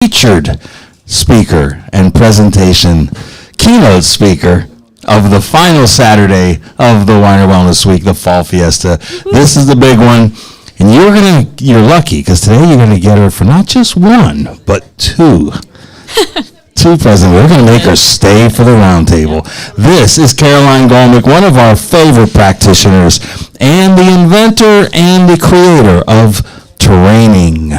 featured speaker and keynote speaker of the final Saturday of the Weiner Wellness Week, the Fall Fiesta. This is the big one, and you're lucky, because today you're going to get her for not just one, but two. Two presidents. We're going to make her stay for the roundtable. This is Caroline Golmick, one of our favorite practitioners, and the inventor and the creator of Terraining.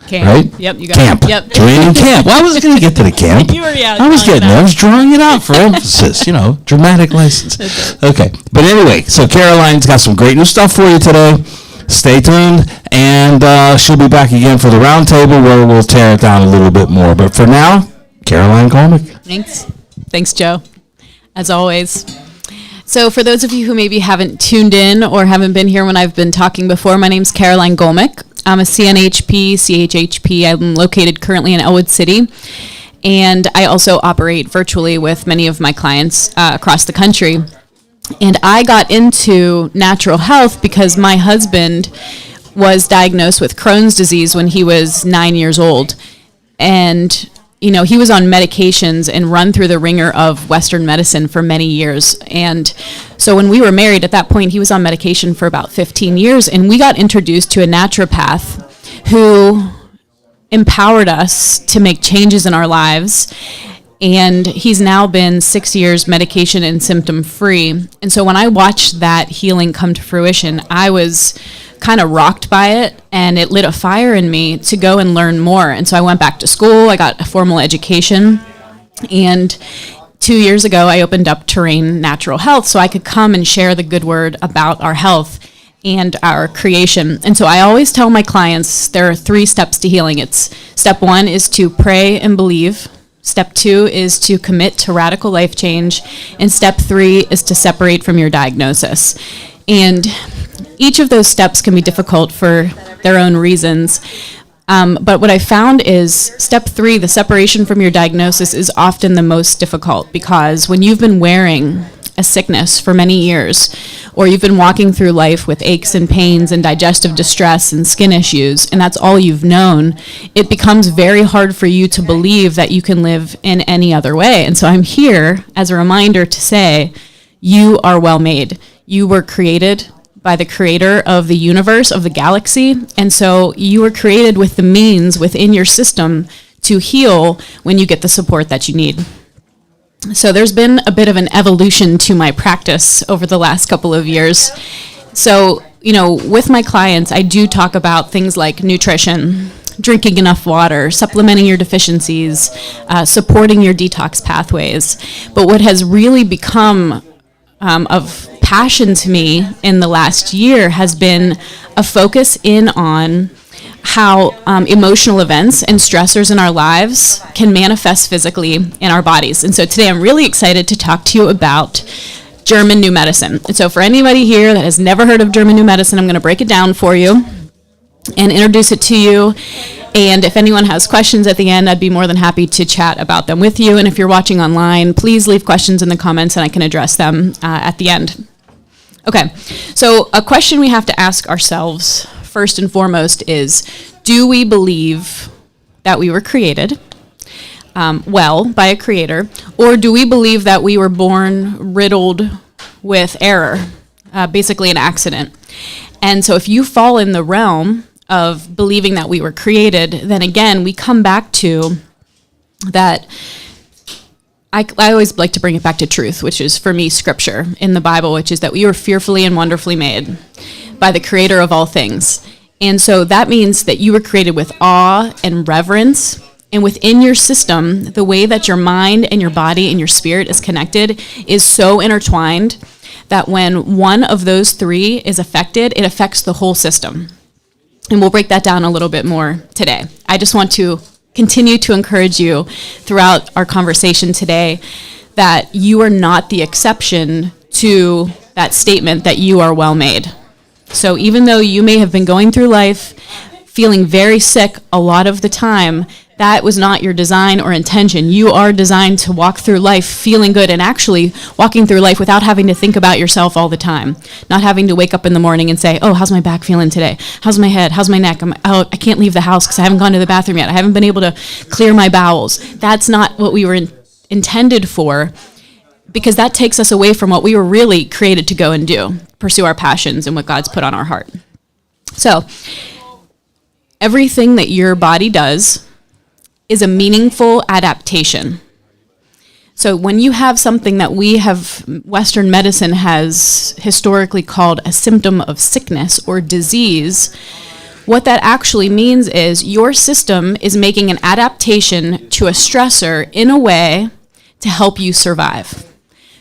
Camp. Right? Yep, you got camp. it. Yep. Terraining camp. Well, I was going to get to the camp. I was drawing it out for emphasis, dramatic license. Okay. But anyway, so Caroline's got some great new stuff for you today. Stay tuned, and she'll be back again for the roundtable where we'll tear it down a little bit more. But for now, Caroline Golmick. Thanks, Joe, as always. So for those of you who maybe haven't tuned in or haven't been here when I've been talking before, my name's Caroline Golmick. I'm a CNHP, CHHP. I'm located currently in Elwood City, and I also operate virtually with many of my clients across the country. And I got into natural health because my husband was diagnosed with Crohn's disease when he was 9 years old. And he was on medications and run through the ringer of Western medicine for many years. And so when we were married, at that point, he was on medication for about 15 years. And we got introduced to a naturopath who empowered us to make changes in our lives. And he's now been 6 years medication and symptom free. And so when I watched that healing come to fruition, I was kind of rocked by it, and it lit a fire in me to go and learn more. And so I went back to school. I got a formal education, and 2 years ago I opened up Terrain Natural Health so I could come and share the good word about our health and our creation. And so I always tell my clients there are 3 steps to healing. It's step 1 is to pray and believe. Step 2 is to commit to radical life change. And step 3 is to separate from your diagnosis. And each of those steps can be difficult for their own reasons. But what I found is step 3, the separation from your diagnosis, is often the most difficult, because when you've been wearing a sickness for many years, or you've been walking through life with aches and pains and digestive distress and skin issues, and that's all you've known, it becomes very hard for you to believe that you can live in any other way. And so I'm here as a reminder to say, you are well made. You were created by the creator of the universe, of the galaxy, and so you were created with the means within your system to heal when you get the support that you need. So there's been a bit of an evolution to my practice over the last couple of years. So, with my clients, I do talk about things like nutrition, drinking enough water, supplementing your deficiencies, supporting your detox pathways. But what has really become of passion to me in the last year has been a focus in on how emotional events and stressors in our lives can manifest physically in our bodies. And so today I'm really excited to talk to you about German New Medicine. And so for anybody here that has never heard of German New Medicine, I'm going to break it down for you and introduce it to you. And if anyone has questions at the end, I'd be more than happy to chat about them with you. And if you're watching online, please leave questions in the comments and I can address them at the end. Okay, so a question we have to ask ourselves first and foremost is, do we believe that we were created by a creator, or do we believe that we were born riddled with error, basically an accident? And so if you fall in the realm of believing that we were created, then again, we come back to that. I always like to bring it back to truth, which is, for me, scripture in the Bible, which is that we were fearfully and wonderfully made by the creator of all things. And so that means that you were created with awe and reverence. And within your system, the way that your mind and your body and your spirit is connected is so intertwined that when one of those 3 is affected, it affects the whole system. And we'll break that down a little bit more today. I just want to continue to encourage you throughout our conversation today that you are not the exception to that statement that you are well made. So even though you may have been going through life feeling very sick a lot of the time, That was not your design or intention. You are designed to walk through life feeling good and actually walking through life without having to think about yourself all the time. Not having to wake up in the morning and say, oh, how's my back feeling today? How's my head? How's my neck? I can't leave the house because I haven't gone to the bathroom yet. I haven't been able to clear my bowels. That's not what we were intended for, because that takes us away from what we were really created to go and do, pursue our passions and what God's put on our heart. So everything that your body does is a meaningful adaptation. So when you have something that Western medicine has historically called a symptom of sickness or disease, what that actually means is your system is making an adaptation to a stressor in a way to help you survive.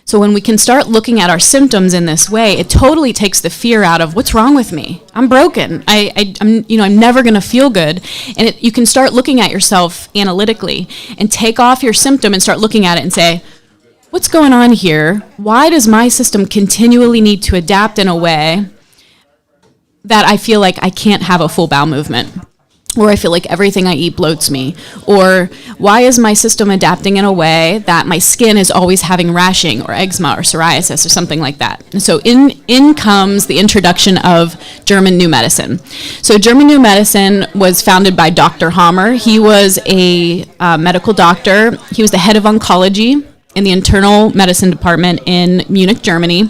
So when we can start looking at our symptoms in this way, it totally takes the fear out of what's wrong with me. I'm broken. I'm never going to feel good. And you can start looking at yourself analytically and take off your symptom and start looking at it and say, what's going on here? Why does my system continually need to adapt in a way that I feel like I can't have a full bowel movement? Or I feel like everything I eat bloats me? Or why is my system adapting in a way that my skin is always having rashing or eczema or psoriasis or something like that? And so in comes the introduction of German New Medicine. So German New Medicine was founded by Dr. Hammer. He was a medical doctor. He was the head of oncology in the internal medicine department in Munich, Germany.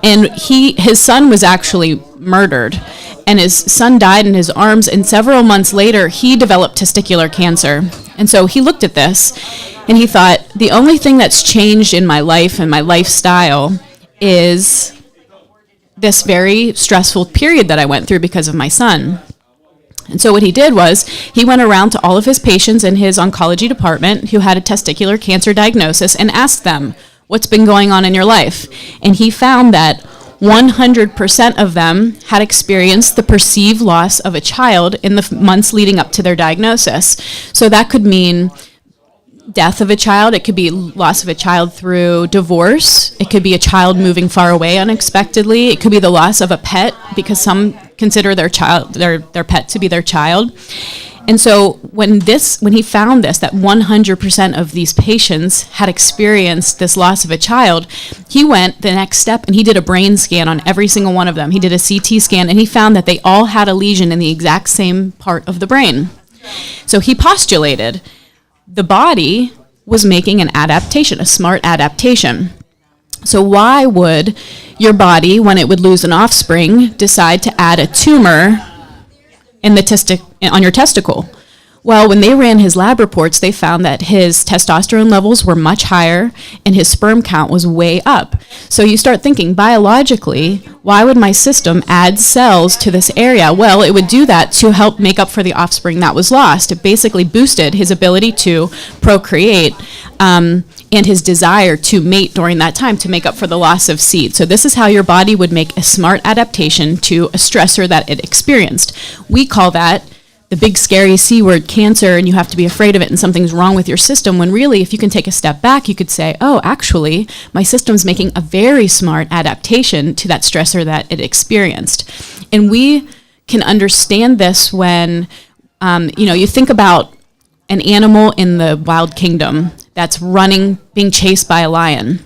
And his son was actually murdered. And his son died in his arms, and several months later, he developed testicular cancer. And so he looked at this, and he thought, the only thing that's changed in my life and my lifestyle is this very stressful period that I went through because of my son. And so what he did was, he went around to all of his patients in his oncology department who had a testicular cancer diagnosis and asked them, what's been going on in your life? And he found that 100% of them had experienced the perceived loss of a child in the months leading up to their diagnosis. So that could mean death of a child. It could be loss of a child through divorce. It could be a child moving far away unexpectedly. It could be the loss of a pet, because some consider their pet to be their child. And so when he found this, that 100% of these patients had experienced this loss of a child, he went the next step and he did a brain scan on every single one of them. He did a CT scan, and he found that they all had a lesion in the exact same part of the brain. So he postulated the body was making an adaptation, a smart adaptation. So why would your body, when it would lose an offspring, decide to add a tumor on your testicle? Well, when they ran his lab reports, they found that his testosterone levels were much higher and his sperm count was way up. So you start thinking, biologically, why would my system add cells to this area? Well, it would do that to help make up for the offspring that was lost. It basically boosted his ability to procreate and his desire to mate during that time to make up for the loss of seed. So this is how your body would make a smart adaptation to a stressor that it experienced. We call that the big scary C word, cancer, and you have to be afraid of it and something's wrong with your system, when really, if you can take a step back, you could say, oh, actually, my system's making a very smart adaptation to that stressor that it experienced. And we can understand this when, you think about an animal in the wild kingdom that's running, being chased by a lion.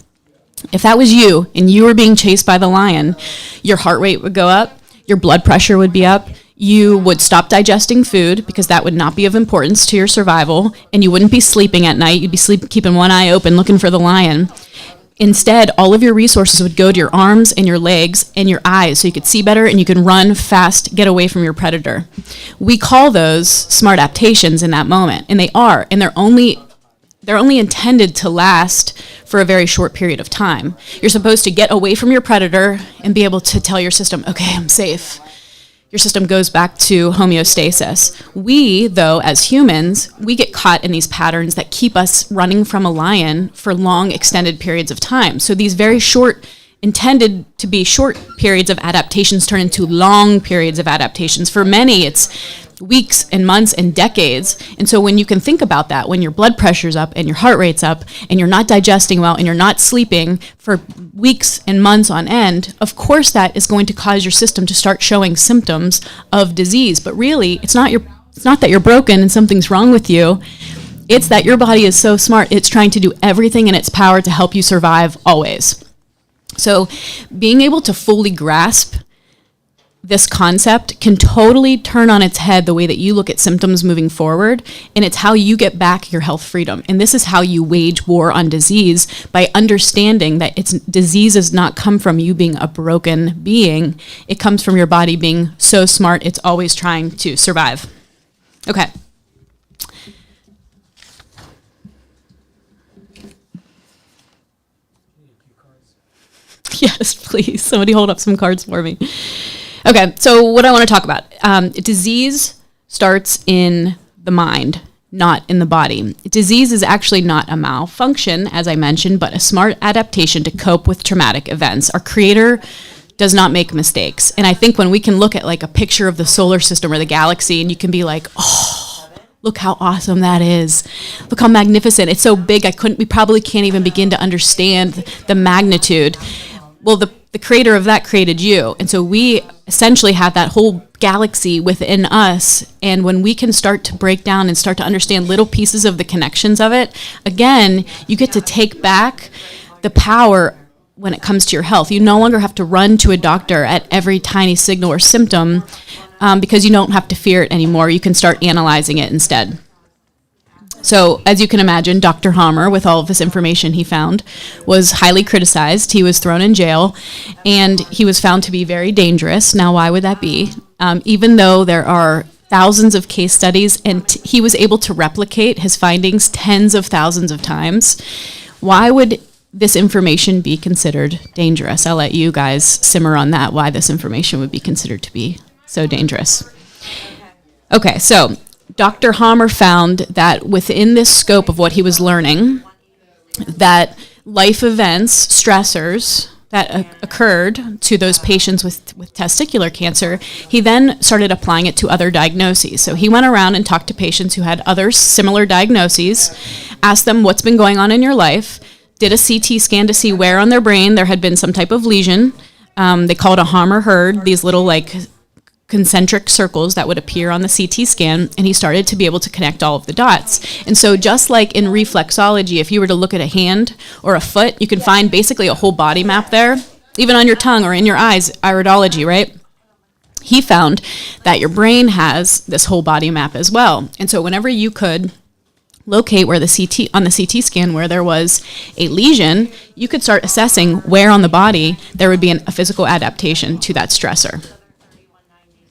If that was you and you were being chased by the lion, your heart rate would go up, your blood pressure would be up, you would stop digesting food because that would not be of importance to your survival, and you wouldn't be sleeping at night. You'd be keeping one eye open looking for the lion. Instead, all of your resources would go to your arms and your legs and your eyes so you could see better and you can run fast, get away from your predator. We call those smart adaptations in that moment, and they are, and they're only intended to last for a very short period of time. You're supposed to get away from your predator and be able to tell your system, okay, I'm safe. Your system goes back to homeostasis. We, though, as humans, we get caught in these patterns that keep us running from a lion for long, extended periods of time. So these very short, intended to be short periods of adaptations turn into long periods of adaptations. For many, it's weeks and months and decades. And so when you can think about that, when your blood pressure's up and your heart rate's up and you're not digesting well and you're not sleeping for weeks and months on end, of course that is going to cause your system to start showing symptoms of disease. But really, it's not your It's not that you're broken and something's wrong with you. It's that your body is so smart, it's trying to do everything in its power to help you survive always. So being able to fully grasp this concept can totally turn on its head the way that you look at symptoms moving forward, and it's how you get back your health freedom. And this is how you wage war on disease, by understanding that disease does not come from you being a broken being. It comes from your body being so smart, it's always trying to survive. Okay. Yes, please. Somebody hold up some cards for me. Okay, so what I want to talk about. Disease starts in the mind, not in the body. Disease is actually not a malfunction, as I mentioned, but a smart adaptation to cope with traumatic events. Our Creator does not make mistakes. And I think when we can look at like a picture of the solar system or the galaxy, and you can be like, oh, look how awesome that is. Look how magnificent. It's so big, we probably can't even begin to understand the magnitude. Well, the creator of that created you. And so we essentially have that whole galaxy within us. And when we can start to break down and start to understand little pieces of the connections of it, again, you get to take back the power when it comes to your health. You no longer have to run to a doctor at every tiny signal or symptom, because you don't have to fear it anymore. You can start analyzing it instead. So, as you can imagine, Dr. Hammer, with all of this information he found, was highly criticized. He was thrown in jail, and he was found to be very dangerous. Now, why would that be? Even though there are thousands of case studies, and he was able to replicate his findings tens of thousands of times, why would this information be considered dangerous? I'll let you guys simmer on that, why this information would be considered to be so dangerous. Okay, so Dr. Hammer found that within this scope of what he was learning, that life events, stressors that occurred to those patients with testicular cancer, he then started applying it to other diagnoses. So he went around and talked to patients who had other similar diagnoses, asked them what's been going on in your life, did a CT scan to see where on their brain there had been some type of lesion. They call it a Hammer herd, these little like concentric circles that would appear on the CT scan, and he started to be able to connect all of the dots. And so just like in reflexology, if you were to look at a hand or a foot, you can find basically a whole body map there, even on your tongue or in your eyes, iridology, right? He found that your brain has this whole body map as well. And so whenever you could locate where on the CT scan where there was a lesion, you could start assessing where on the body there would be a physical adaptation to that stressor.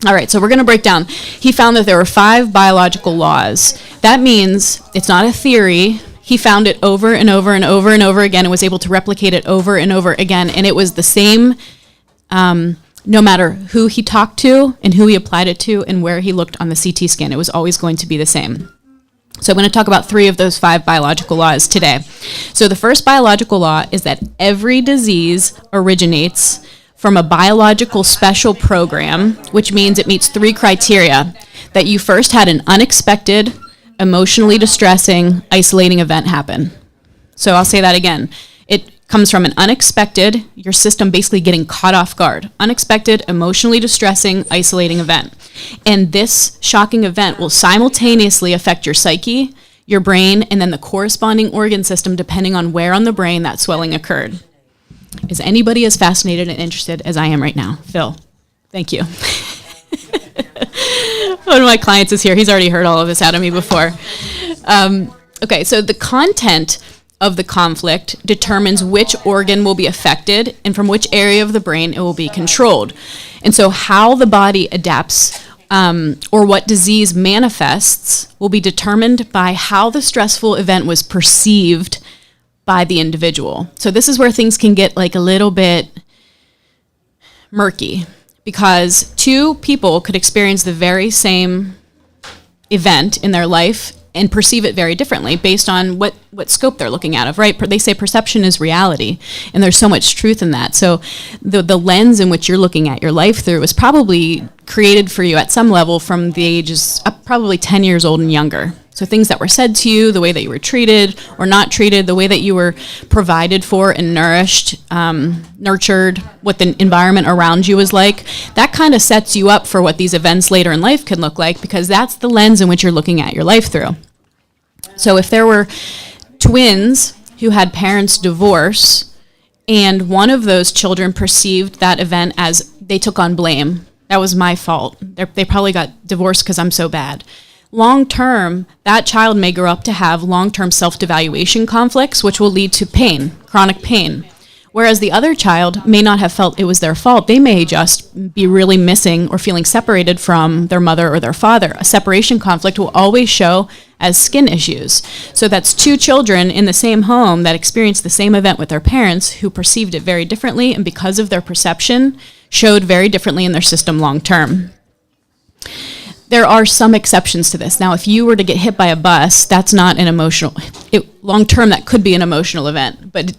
All right, so we're going to break down. He found that there were 5 biological laws. That means it's not a theory. He found it over and over and over and over again and was able to replicate it over and over again. And it was the same no matter who he talked to and who he applied it to and where he looked on the CT scan. It was always going to be the same. So I'm going to talk about 3 of those 5 biological laws today. So the first biological law is that every disease originates from a biological special program, which means it meets 3 criteria: that you first had an unexpected, emotionally distressing, isolating event happen. So I'll say that again. It comes from an unexpected, your system basically getting caught off guard, unexpected, emotionally distressing, isolating event. And this shocking event will simultaneously affect your psyche, your brain, and then the corresponding organ system depending on where on the brain that swelling occurred. Is anybody as fascinated and interested as I am right now? Phil, thank you. One of my clients is here. He's already heard all of this out of me before. Okay, so the content of the conflict determines which organ will be affected and from which area of the brain it will be controlled. And so how the body adapts or what disease manifests will be determined by how the stressful event was perceived by the individual. So this is where things can get like a little bit murky, because 2 people could experience the very same event in their life and perceive it very differently based on what scope they're looking at, right? They say perception is reality, and there's so much truth in that. So the lens in which you're looking at your life through was probably created for you at some level from the ages probably 10 years old and younger. So things that were said to you, the way that you were treated or not treated, the way that you were provided for and nourished, nurtured, what the environment around you was like, that kind of sets you up for what these events later in life can look like, because that's the lens in which you're looking at your life through. So if there were twins who had parents divorce, and one of those children perceived that event as they took on blame, that was my fault. They probably got divorced because I'm so bad. Long term, that child may grow up to have long-term self-devaluation conflicts, which will lead to pain, chronic pain. Whereas the other child may not have felt it was their fault. They may just be really missing or feeling separated from their mother or their father. A separation conflict will always show as skin issues. So that's two children in the same home that experienced the same event with their parents who perceived it very differently, and because of their perception, showed very differently in their system long term. There are some exceptions to this. Now, if you were to get hit by a bus, that's not an emotional, long term that could be an emotional event, but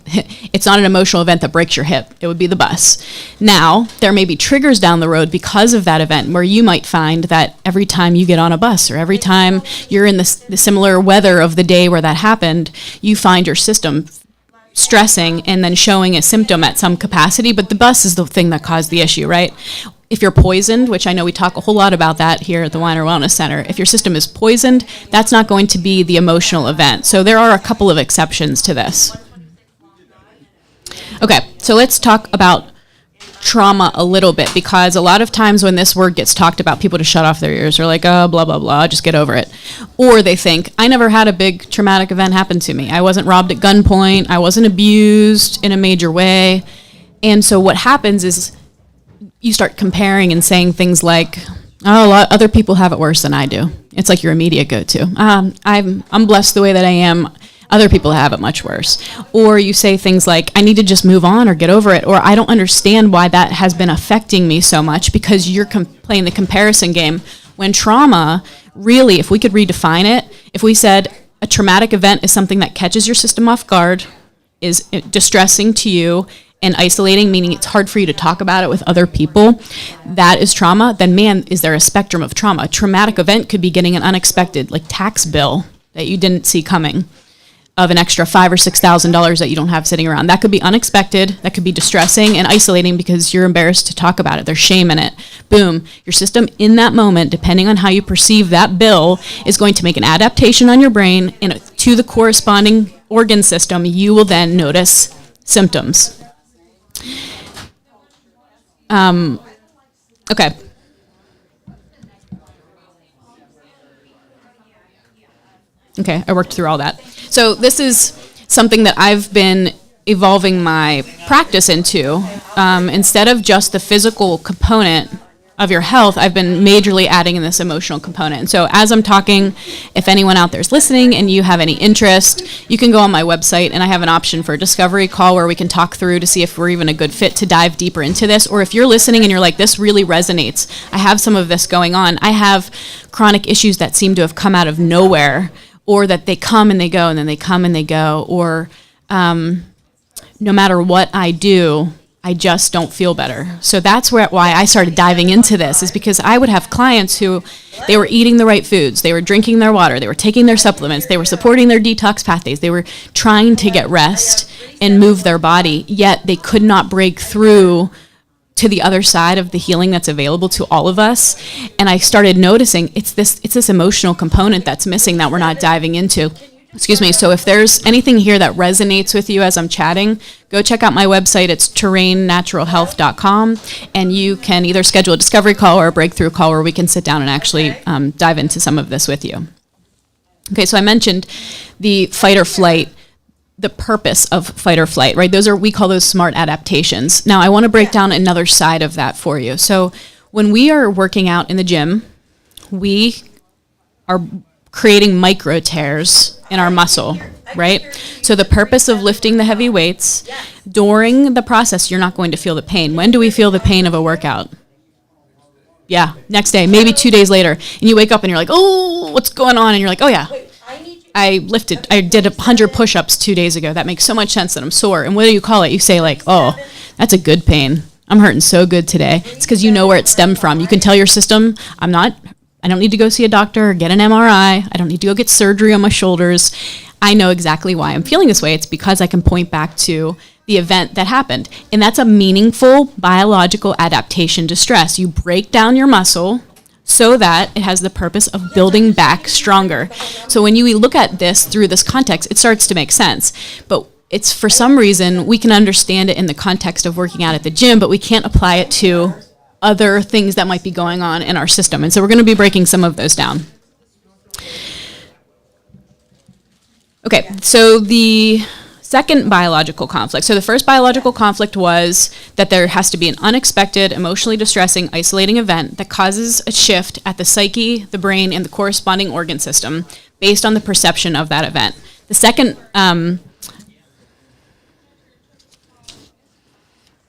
it's not an emotional event that breaks your hip. It would be the bus. Now, there may be triggers down the road because of that event where you might find that every time you get on a bus or every time you're in the similar weather of the day where that happened, you find your system stressing and then showing a symptom at some capacity, but the bus is the thing that caused the issue, right? If you're poisoned, which I know we talk a whole lot about that here at the Weiner Wellness Center, if your system is poisoned, that's not going to be the emotional event. So there are a couple of exceptions to this. Okay, so let's talk about trauma a little bit, because a lot of times when this word gets talked about, people just shut off their ears. They're like, oh, blah, blah, blah, just get over it. Or they think, I never had a big traumatic event happen to me. I wasn't robbed at gunpoint. I wasn't abused in a major way. And so what happens is you start comparing and saying things like, oh, a lot other people have it worse than I do. It's like your immediate go-to. I'm blessed the way that I am. Other people have it much worse. Or you say things like, I need to just move on or get over it, or I don't understand why that has been affecting me so much, because you're playing the comparison game. When trauma, really, if we could redefine it, if we said a traumatic event is something that catches your system off guard, is distressing to you, and isolating, meaning it's hard for you to talk about it with other people, that is trauma, then man, is there a spectrum of trauma. A traumatic event could be getting an unexpected, like, tax bill that you didn't see coming of an extra $5,000 or $6,000 that you don't have sitting around. That could be unexpected, that could be distressing and isolating because you're embarrassed to talk about it. There's shame in it. Boom. Your system in that moment, depending on how you perceive that bill, is going to make an adaptation on your brain, and to the corresponding organ system, you will then notice symptoms. Okay. Okay, I worked through all that. So this is something that I've been evolving my practice into. Instead of just the physical component of your health, I've been majorly adding in this emotional component. So as I'm talking, if anyone out there is listening and you have any interest, you can go on my website, and I have an option for a discovery call where we can talk through to see if we're even a good fit to dive deeper into this. Or if you're listening and you're like, this really resonates, I have some of this going on. I have chronic issues that seem to have come out of nowhere, or that they come and they go, and then they come and they go, or no matter what I do, I just don't feel better. So that's why I started diving into this, is because I would have clients who, they were eating the right foods, they were drinking their water, they were taking their supplements, they were supporting their detox pathways, they were trying to get rest and move their body, yet they could not break through to the other side of the healing that's available to all of us. And I started noticing it's this emotional component that's missing that we're not diving into. Excuse me. So if there's anything here that resonates with you as I'm chatting, go check out my website. It's terrainnaturalhealth.com, and you can either schedule a discovery call or a breakthrough call where we can sit down and actually dive into some of this with you. Okay, so I mentioned the fight or flight, the purpose of fight or flight, right? We call those smart adaptations. Now, I want to break down another side of that for you. So when we are working out in the gym, we are creating micro tears in our muscle, right? So the purpose of lifting the heavy weights, during the process, you're not going to feel the pain. When do we feel the pain of a workout? Yeah, next day, maybe 2 days later. And you wake up and you're like, oh, what's going on? And you're like, oh yeah, I did 100 push-ups 2 days ago. That makes so much sense that I'm sore. And what do you call it? You say like, oh, that's a good pain. I'm hurting so good today. It's because you know where it stemmed from. You can tell your system, I'm not I don't need to go see a doctor or get an MRI. I don't need to go get surgery on my shoulders. I know exactly why I'm feeling this way. It's because I can point back to the event that happened. And that's a meaningful biological adaptation to stress. You break down your muscle so that it has the purpose of building back stronger. So when you look at this through this context, it starts to make sense. But it's, for some reason, we can understand it in the context of working out at the gym, but we can't apply it to other things that might be going on in our system. And so we're going to be breaking some of those down. Okay, so the second biological conflict. So the first biological conflict was that there has to be an unexpected, emotionally distressing, isolating event that causes a shift at the psyche, the brain, and the corresponding organ system based on the perception of that event. The second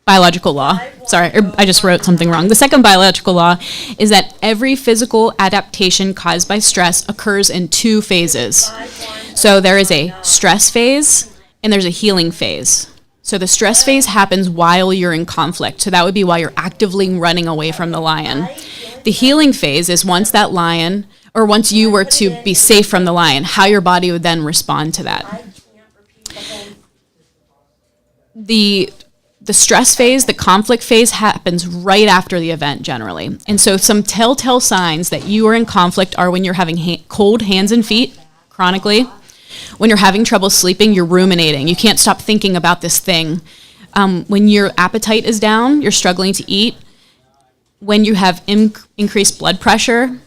biological law, I just wrote something wrong. The second biological law is that every physical adaptation caused by stress occurs in two phases. So there is a stress phase and there's a healing phase. So the stress phase happens while you're in conflict. So that would be while you're actively running away from the lion. The healing phase is once that lion, or once you were to be safe from the lion, how your body would then respond to that. The stress phase, the conflict phase happens right after the event generally. And so some telltale signs that you are in conflict are when you're having cold hands and feet chronically. When you're having trouble sleeping, you're ruminating. You can't stop thinking about this thing. When your appetite is down, you're struggling to eat. When you have increased blood pressure,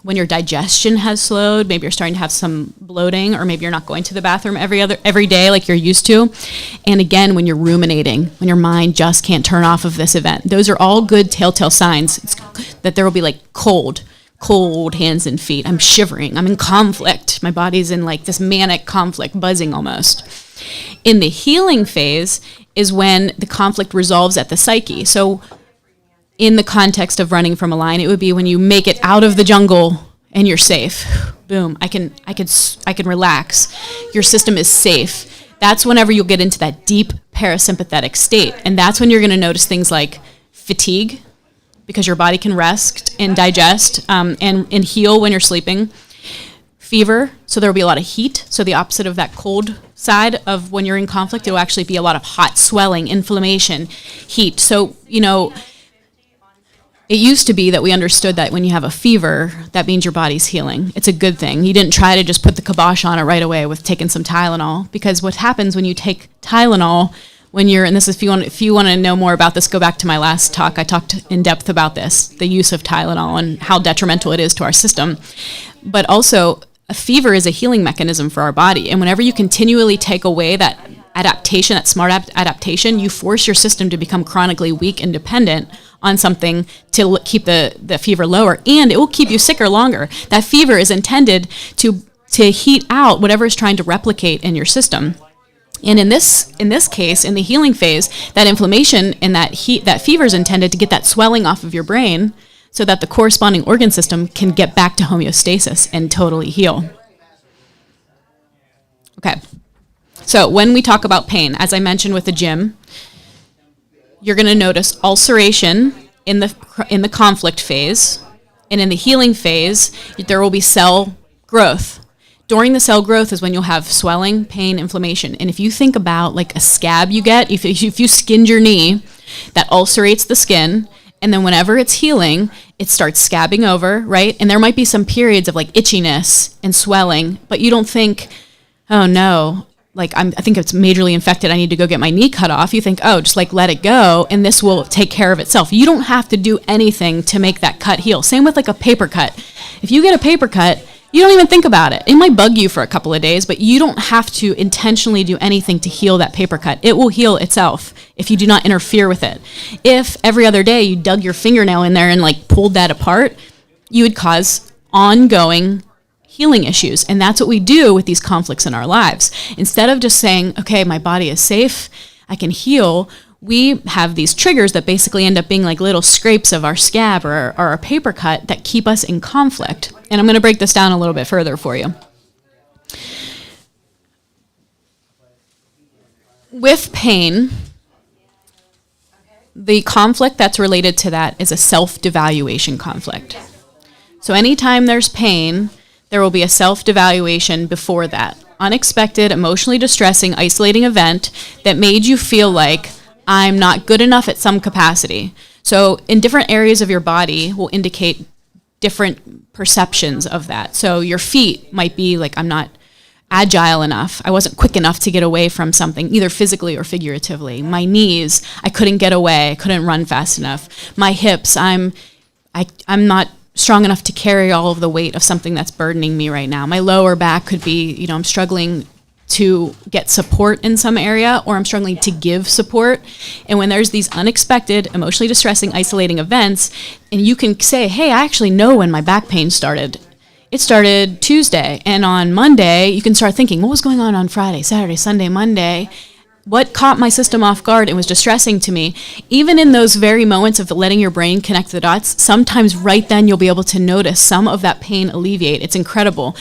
when your digestion has slowed, maybe you're starting to have some bloating, or maybe you're not going to the bathroom every day like you're used to. And again, when you're ruminating, when your mind just can't turn off of this event. Those are all good telltale signs that there will be like cold hands and feet. I'm shivering. I'm in conflict. My body's in like this manic conflict, buzzing almost. In the healing phase is when the conflict resolves at the psyche. So in the context of running from a lion, it would be when you make it out of the jungle and you're safe. Boom, I can relax. Your system is safe. That's whenever you'll get into that deep parasympathetic state. And that's when you're going to notice things like fatigue, because your body can rest and digest and heal when you're sleeping. Fever, so there will be a lot of heat. So the opposite of that cold side of when you're in conflict, it will actually be a lot of hot swelling, inflammation, heat. So, it used to be that we understood that when you have a fever, that means your body's healing. It's a good thing. You didn't try to just put the kibosh on it right away with taking some Tylenol, because what happens when you take Tylenol, and this is if you want to know more about this, go back to my last talk. I talked in depth about this, the use of Tylenol and how detrimental it is to our system. But also, a fever is a healing mechanism for our body. And whenever you continually take away that adaptation, that smart adaptation, you force your system to become chronically weak and dependent on something to keep the fever lower, and it will keep you sicker longer. That fever is intended to heat out whatever is trying to replicate in your system. And in this case, in the healing phase, that inflammation and that fever is intended to get that swelling off of your brain so that the corresponding organ system can get back to homeostasis and totally heal. Okay. So when we talk about pain, as I mentioned with the gym, you're going to notice ulceration in the conflict phase, and in the healing phase, there will be cell growth. During the cell growth is when you'll have swelling, pain, inflammation. And if you think about like a scab you get, if you skinned your knee, that ulcerates the skin, and then whenever it's healing, it starts scabbing over, right? And there might be some periods of like itchiness and swelling, but you don't think, oh no, like I think it's majorly infected, I need to go get my knee cut off. You think, oh, just like let it go and this will take care of itself. You don't have to do anything to make that cut heal. Same with like a paper cut. If you get a paper cut, you don't even think about it. It might bug you for a couple of days, but you don't have to intentionally do anything to heal that paper cut. It will heal itself if you do not interfere with it. If every other day you dug your fingernail in there and like pulled that apart, you would cause ongoing healing issues. And that's what we do with these conflicts in our lives. Instead of just saying, okay, my body is safe, I can heal, we have these triggers that basically end up being like little scrapes of our scab or our paper cut that keep us in conflict. And I'm going to break this down a little bit further for you. With pain, the conflict that's related to that is a self-devaluation conflict. So anytime there's pain, there will be a self-devaluation before that. Unexpected, emotionally distressing, isolating event that made you feel like I'm not good enough at some capacity. So in different areas of your body will indicate different perceptions of that. So your feet might be like, I'm not agile enough. I wasn't quick enough to get away from something, either physically or figuratively. My knees, I couldn't get away. I couldn't run fast enough. My hips, I'm not strong enough to carry all of the weight of something that's burdening me right now. My lower back could be, I'm struggling to get support in some area, or I'm struggling to give support. And when there's these unexpected, emotionally distressing, isolating events, and you can say, hey, I actually know when my back pain started. It started Tuesday, and on Monday, you can start thinking, what was going on Friday, Saturday, Sunday, Monday? What caught my system off guard and was distressing to me? Even in those very moments of letting your brain connect the dots, sometimes right then you'll be able to notice some of that pain alleviate. It's incredible.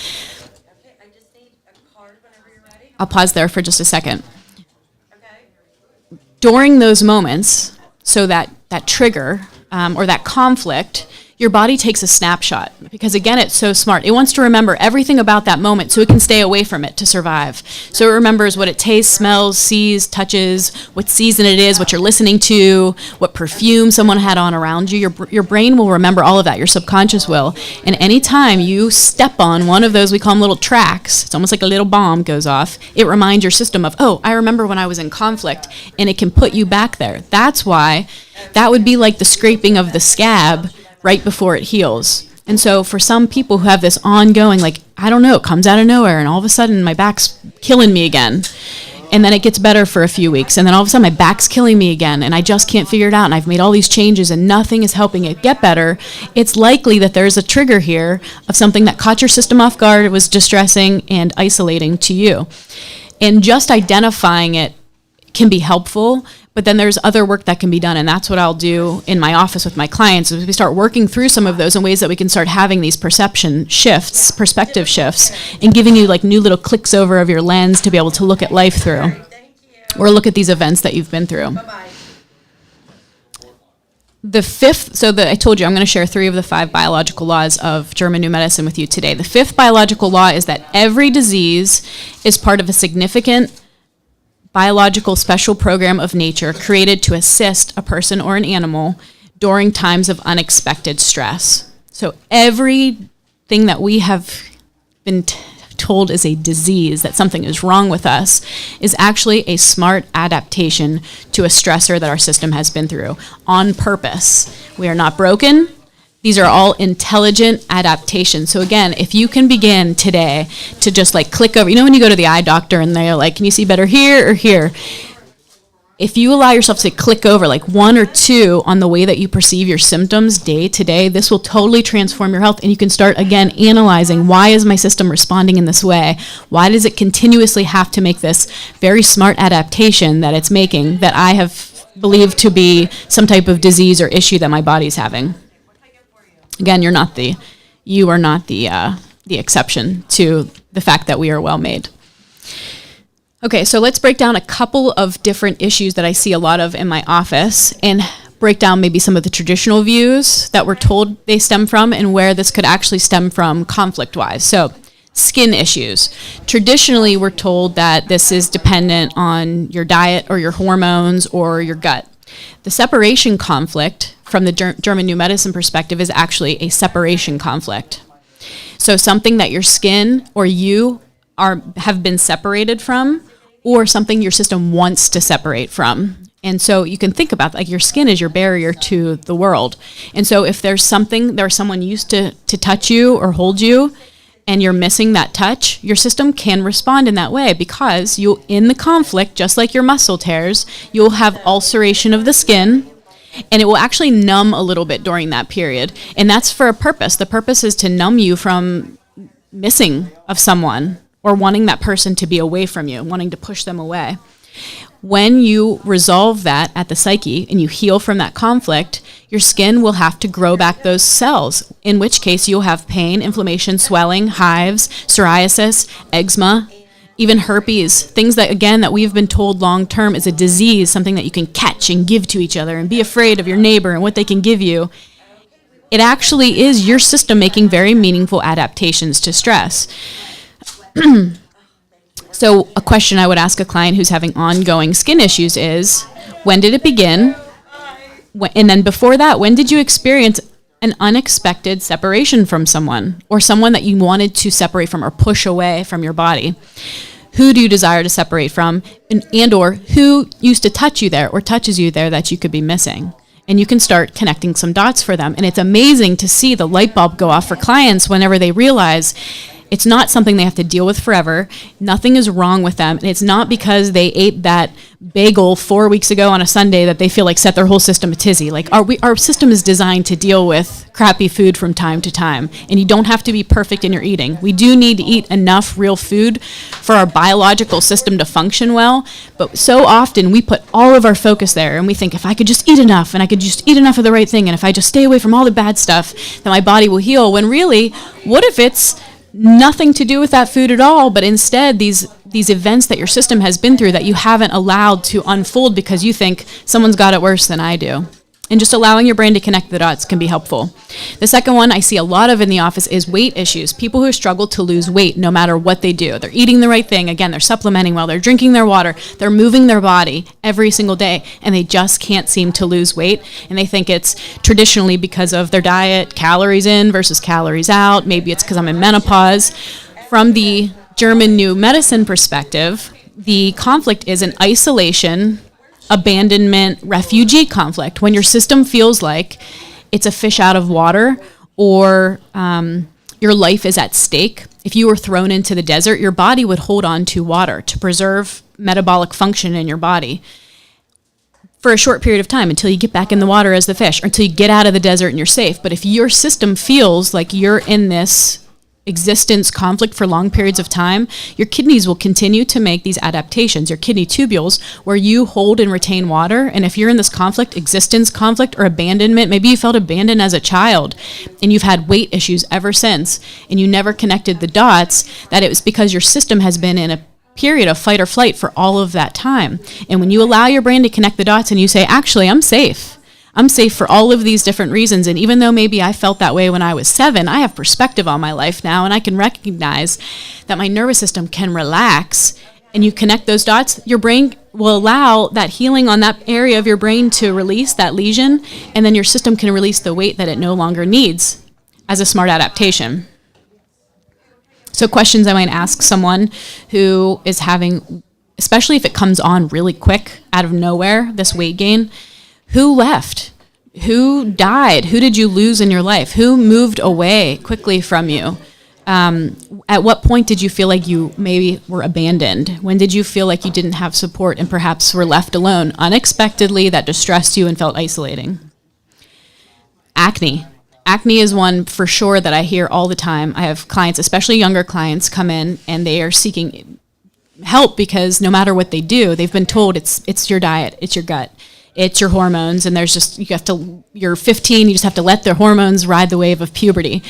Okay, I just need a card whenever you're ready. I'll pause there for just a second. Okay. During those moments, so that trigger or that conflict, your body takes a snapshot because, again, it's so smart. It wants to remember everything about that moment so it can stay away from it to survive. So it remembers what it tastes, smells, sees, touches, what season it is, what you're listening to, what perfume someone had on around you. Your brain will remember all of that. Your subconscious will. And anytime you step on one of those, we call them little tracks, it's almost like a little bomb goes off, it reminds your system of, oh, I remember when I was in conflict, and it can put you back there. That's why that would be like the scraping of the scab right before it heals. And so for some people who have this ongoing, like, I don't know, it comes out of nowhere, and all of a sudden my back's killing me again. And then it gets better for a few weeks, and then all of a sudden my back's killing me again, and I just can't figure it out, and I've made all these changes and nothing is helping it get better. It's likely that there's a trigger here of something that caught your system off guard, it was distressing and isolating to you. And just identifying it can be helpful, but then there's other work that can be done, and that's what I'll do in my office with my clients, is we start working through some of those in ways that we can start having these perception shifts, perspective shifts, and giving you like new little clicks over of your lens to be able to look at life through, or look at these events that you've been through. Bye-bye. The fifth, I told you I'm going to share 3 of the 5 biological laws of German New Medicine with you today. The 5th biological law is that every disease is part of a significant biological special program of nature created to assist a person or an animal during times of unexpected stress. So everything that we have been told is a disease, that something is wrong with us, is actually a smart adaptation to a stressor that our system has been through on purpose. We are not broken. These are all intelligent adaptations. So again, if you can begin today to just like click over, when you go to the eye doctor and they're like, can you see better here or here? If you allow yourself to click over like 1 or 2 on the way that you perceive your symptoms day to day, this will totally transform your health. And you can start again analyzing, why is my system responding in this way? Why does it continuously have to make this very smart adaptation that it's making that I have believed to be some type of disease or issue that my body's having? Again, you are not the exception to the fact that we are well made. Okay, so let's break down a couple of different issues that I see a lot of in my office and break down maybe some of the traditional views that we're told they stem from and where this could actually stem from conflict-wise. So, skin issues. Traditionally, we're told that this is dependent on your diet or your hormones or your gut. The separation conflict from the German New Medicine perspective is actually a separation conflict. So something that your skin or you have been separated from, or something your system wants to separate from. And so you can think about like your skin is your barrier to the world. And so if there's someone used to touch you or hold you, and you're missing that touch, your system can respond in that way because in the conflict, just like your muscle tears, you'll have ulceration of the skin, and it will actually numb a little bit during that period. And that's for a purpose. The purpose is to numb you from missing of someone or wanting that person to be away from you, wanting to push them away. When you resolve that at the psyche and you heal from that conflict, your skin will have to grow back those cells, in which case you'll have pain, inflammation, swelling, hives, psoriasis, eczema, even herpes, things that, again, that we've been told long-term is a disease, something that you can catch and give to each other and be afraid of your neighbor and what they can give you. It actually is your system making very meaningful adaptations to stress. So a question I would ask a client who's having ongoing skin issues is, when did it begin? And then before that, when did you experience an unexpected separation from someone, or someone that you wanted to separate from or push away from your body? Who do you desire to separate from, and or who used to touch you there or touches you there that you could be missing? And you can start connecting some dots for them. And it's amazing to see the light bulb go off for clients whenever they realize it's not something they have to deal with forever. Nothing is wrong with them. And it's not because they ate that bagel 4 weeks ago on a Sunday that they feel like set their whole system a tizzy. Like our system is designed to deal with crappy food from time to time. And you don't have to be perfect in your eating. We do need to eat enough real food for our biological system to function well. But so often we put all of our focus there and we think, if I could just eat enough, and I could just eat enough of the right thing, and if I just stay away from all the bad stuff, then my body will heal. When really, what if it's nothing to do with that food at all, but instead these events that your system has been through that you haven't allowed to unfold because you think someone's got it worse than I do? And just allowing your brain to connect the dots can be helpful. The second one I see a lot of in the office is weight issues. People who struggle to lose weight no matter what they do. They're eating the right thing. Again, they're supplementing well. They're drinking their water. They're moving their body every single day, and they just can't seem to lose weight. And they think it's traditionally because of their diet, calories in versus calories out. Maybe it's because I'm in menopause. From the German New Medicine perspective, the conflict is an isolation, abandonment, refugee conflict. When your system feels like it's a fish out of water, or your life is at stake. If you were thrown into the desert, your body would hold on to water to preserve metabolic function in your body for a short period of time until you get back in the water as the fish, or until you get out of the desert and you're safe. But if your system feels like you're in this existence conflict for long periods of time, your kidneys will continue to make these adaptations, your kidney tubules, where you hold and retain water. And if you're in this conflict, existence conflict or abandonment, maybe you felt abandoned as a child and you've had weight issues ever since, and you never connected the dots, that it was because your system has been in a period of fight or flight for all of that time. And when you allow your brain to connect the dots and you say, actually, I'm safe for all of these different reasons. And even though maybe I felt that way when I was 7, I have perspective on my life now, and I can recognize that my nervous system can relax. And you connect those dots, your brain will allow that healing on that area of your brain to release that lesion, and then your system can release the weight that it no longer needs as a smart adaptation. So questions I might ask someone who is having, especially if it comes on really quick out of nowhere, this weight gain: who left? Who died? Who did you lose in your life? Who moved away quickly from you? At what point did you feel like you maybe were abandoned? When did you feel like you didn't have support and perhaps were left alone unexpectedly, that distressed you and felt isolating? Acne. Acne is one for sure that I hear all the time. I have clients, especially younger clients, come in and they are seeking help because no matter what they do, they've been told it's your diet, it's your gut, it's your hormones, and you're 15, you just have to let the hormones ride the wave of puberty.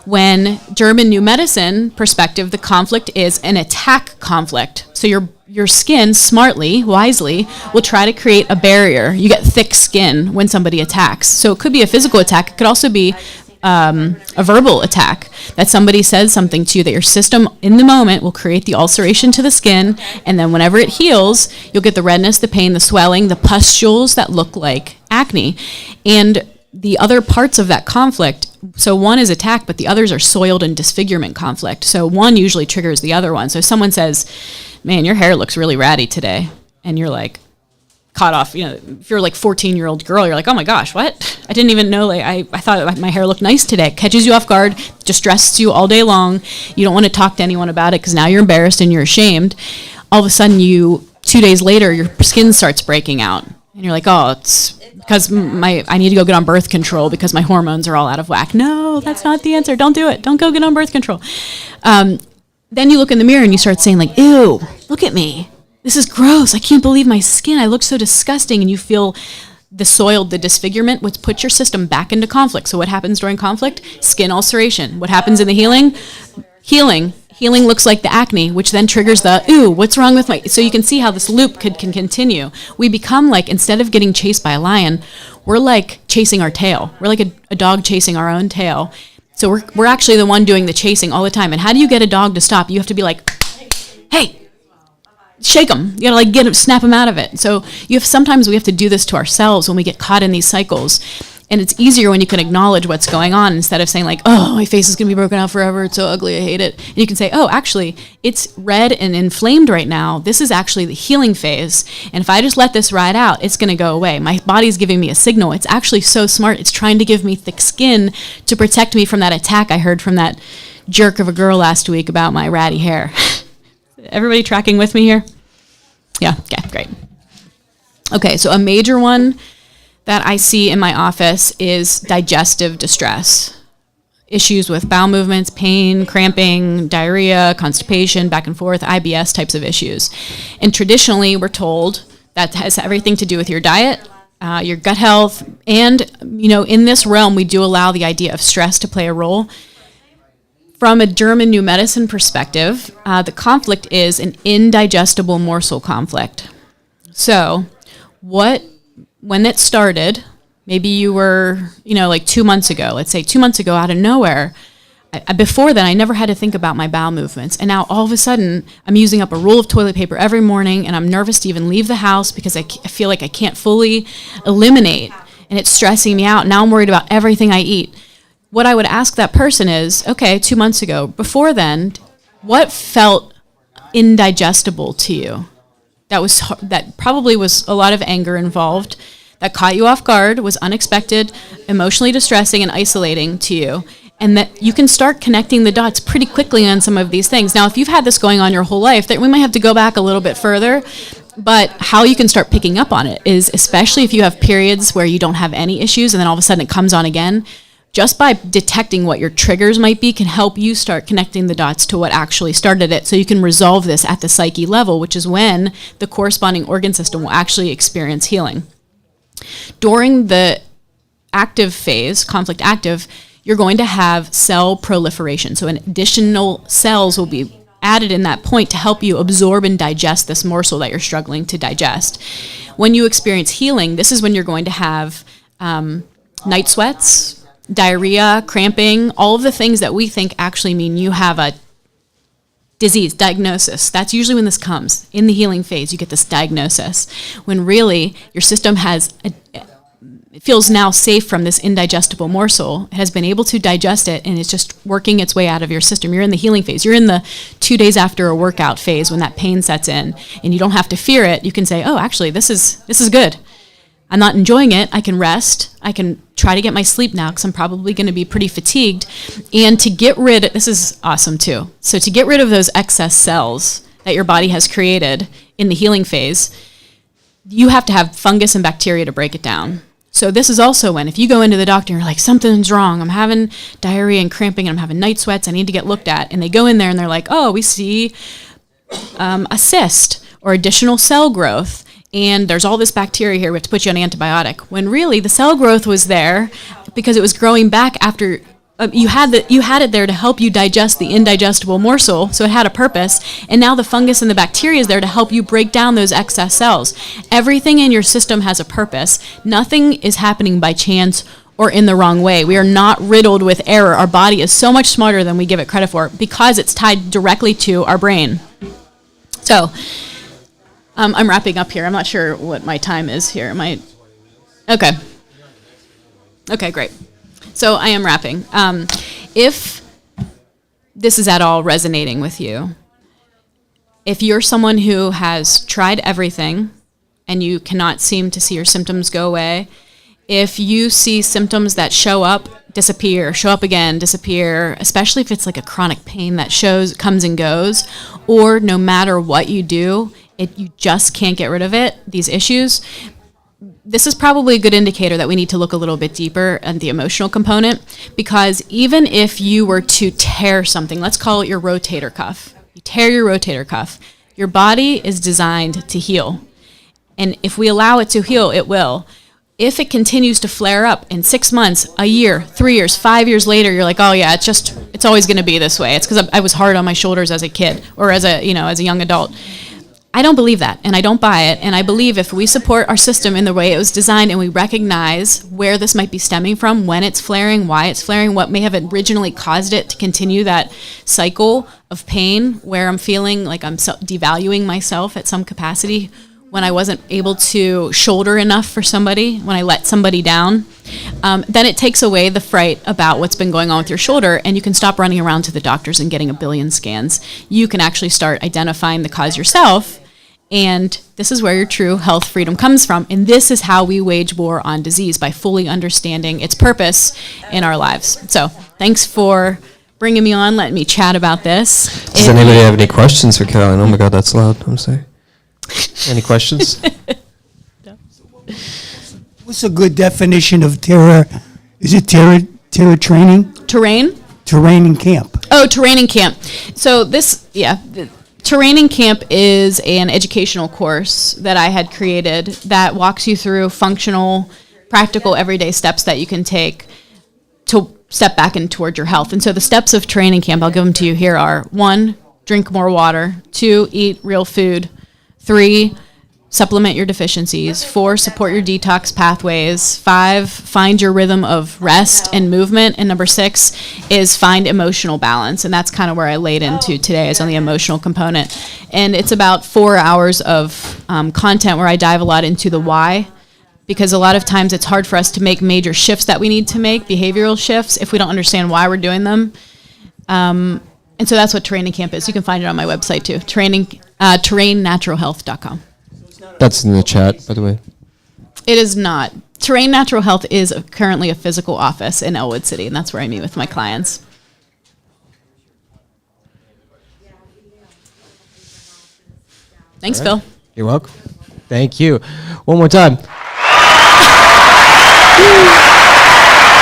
When German New Medicine perspective, the conflict is an attack conflict. So your skin smartly, wisely, will try to create a barrier. You get thick skin when somebody attacks. So it could be a physical attack. It could also be a verbal attack, that somebody says something to you, that your system in the moment will create the ulceration to the skin, and then whenever it heals, you'll get the redness, the pain, the swelling, the pustules that look like acne. And the other parts of that conflict, so one is attack, but the others are soiled and disfigurement conflict. So one usually triggers the other one. So if someone says, man, your hair looks really ratty today, and you're like, caught off, if you're like 14-year-old girl, you're like, oh my gosh, what? I didn't even know, I thought my hair looked nice today. Catches you off guard, distresses you all day long. You don't want to talk to anyone about it because now you're embarrassed and you're ashamed. All of a sudden 2 days later, your skin starts breaking out. And you're like, oh, it's because I need to go get on birth control because my hormones are all out of whack. No, that's not the answer. Don't do it. Don't go get on birth control. Then you look in the mirror and you start saying like, ew, look at me. This is gross. I can't believe my skin. I look so disgusting. And you feel the soiled, the disfigurement, which puts your system back into conflict. So what happens during conflict? Skin ulceration. What happens in the healing? Healing. Healing looks like the acne, which then triggers the, ooh, what's wrong with my, so you can see how this loop can continue. We become like, instead of getting chased by a lion, we're like chasing our tail. We're like a dog chasing our own tail. So we're actually the one doing the chasing all the time. And how do you get a dog to stop? You have to be like, hey, shake them. You gotta like get him, snap them out of it. So sometimes we have to do this to ourselves when we get caught in these cycles. And it's easier when you can acknowledge what's going on instead of saying like, oh, my face is going to be broken out forever. It's so ugly. I hate it. And you can say, oh, actually, it's red and inflamed right now. This is actually the healing phase. And if I just let this ride out, it's going to go away. My body's giving me a signal. It's actually so smart. It's trying to give me thick skin to protect me from that attack I heard from that jerk of a girl last week about my ratty hair. Everybody tracking with me here? Yeah, okay, great. Okay, so a major one that I see in my office is digestive distress. Issues with bowel movements, pain, cramping, diarrhea, constipation, back and forth, IBS types of issues. And traditionally, we're told that has everything to do with your diet, your gut health, and in this realm, we do allow the idea of stress to play a role. From a German New Medicine perspective, the conflict is an indigestible morsel conflict. So when it started, maybe you were, like 2 months ago, let's say 2 months ago out of nowhere, before then I never had to think about my bowel movements. And now all of a sudden I'm using up a roll of toilet paper every morning and I'm nervous to even leave the house because I feel like I can't fully eliminate and it's stressing me out. Now I'm worried about everything I eat. What I would ask that person is, okay, 2 months ago, before then, what felt indigestible to you? That probably was a lot of anger involved, that caught you off guard, was unexpected, emotionally distressing and isolating to you, and that you can start connecting the dots pretty quickly on some of these things. Now, if you've had this going on your whole life, we might have to go back a little bit further, but how you can start picking up on it is, especially if you have periods where you don't have any issues and then all of a sudden it comes on again, just by detecting what your triggers might be can help you start connecting the dots to what actually started it so you can resolve this at the psyche level, which is when the corresponding organ system will actually experience healing. During the active phase, conflict active, you're going to have cell proliferation. So additional cells will be added in that point to help you absorb and digest this morsel that you're struggling to digest. When you experience healing, this is when you're going to have night sweats, diarrhea, cramping, all of the things that we think actually mean you have a disease, diagnosis. That's usually when this comes. In the healing phase, you get this diagnosis, when really your system it feels now safe from this indigestible morsel. It has been able to digest it, and it's just working its way out of your system. You're in the healing phase. You're in the 2 days after a workout phase when that pain sets in, and you don't have to fear it. You can say, oh, actually, this is good. I'm not enjoying it. I can rest. I can try to get my sleep now because I'm probably going to be pretty fatigued. And to get rid of, this is awesome too. So to get rid of those excess cells that your body has created in the healing phase, you have to have fungus and bacteria to break it down. So this is also when, if you go into the doctor and you're like, something's wrong, I'm having diarrhea and cramping and I'm having night sweats, I need to get looked at. And they go in there and they're like, oh, we see a cyst or additional cell growth. And there's all this bacteria here, we have to put you on an antibiotic. When really the cell growth was there because it was growing back after you had it there to help you digest the indigestible morsel, so it had a purpose. And now the fungus and the bacteria is there to help you break down those excess cells. Everything in your system has a purpose. Nothing is happening by chance or in the wrong way. We are not riddled with error. Our body is so much smarter than we give it credit for because it's tied directly to our brain. So, I'm wrapping up here. I'm not sure what my time is here. Okay. Okay, great. So I am wrapping. If this is at all resonating with you, if you're someone who has tried everything and you cannot seem to see your symptoms go away, if you see symptoms that show up, disappear, show up again, disappear, especially if it's like a chronic pain that comes and goes, or no matter what you do, you just can't get rid of it, these issues, this is probably a good indicator that we need to look a little bit deeper at the emotional component, because even if you were to tear something, let's call it your rotator cuff, you tear your rotator cuff, your body is designed to heal. And if we allow it to heal, it will. if it continues to flare up in 6 months, a year, 3 years, 5 years later, you're like, oh yeah, it's always going to be this way. It's because I was hard on my shoulders as a kid or as a young adult. I don't believe that, and I don't buy it. And I believe if we support our system in the way it was designed and we recognize where this might be stemming from, when it's flaring, why it's flaring, what may have originally caused it to continue that cycle of pain where I'm feeling like I'm devaluing myself at some capacity, when I wasn't able to shoulder enough for somebody, when I let somebody down, then it takes away the fright about what's been going on with your shoulder, and you can stop running around to the doctors and getting a billion scans. You can actually start identifying the cause yourself, and this is where your true health freedom comes from. And this is how we wage war on disease, by fully understanding its purpose in our lives. So thanks for bringing me on, letting me chat about this. Does anybody have any questions for Caroline? Oh my God, that's loud. I'm sorry. Any questions? What's a good definition of terror? Is it terror training? Terrain? Terrain in camp. Oh, Terraining Camp. So Terraining Camp is an educational course that I had created that walks you through functional, practical, everyday steps that you can take to step back and toward your health. And so the steps of Terraining Camp, I'll give them to you here, are 1, drink more water. 2, eat real food. 3, supplement your deficiencies. 4, support your detox pathways. 5, find your rhythm of rest and movement. And number 6 is find emotional balance. And that's kind of where I laid into today, is on the emotional component. And it's about 4 hours of content where I dive a lot into the why, because a lot of times it's hard for us to make major shifts that we need to make, behavioral shifts, if we don't understand why we're doing them. And so that's what Terraining Camp is. You can find it on my website too, terrainnaturalhealth.com. That's in the chat, by the way. It is not. Terrain Natural Health is currently a physical office in Elwood City, and that's where I meet with my clients. Thanks, Phil. You're welcome. Thank you. One more time.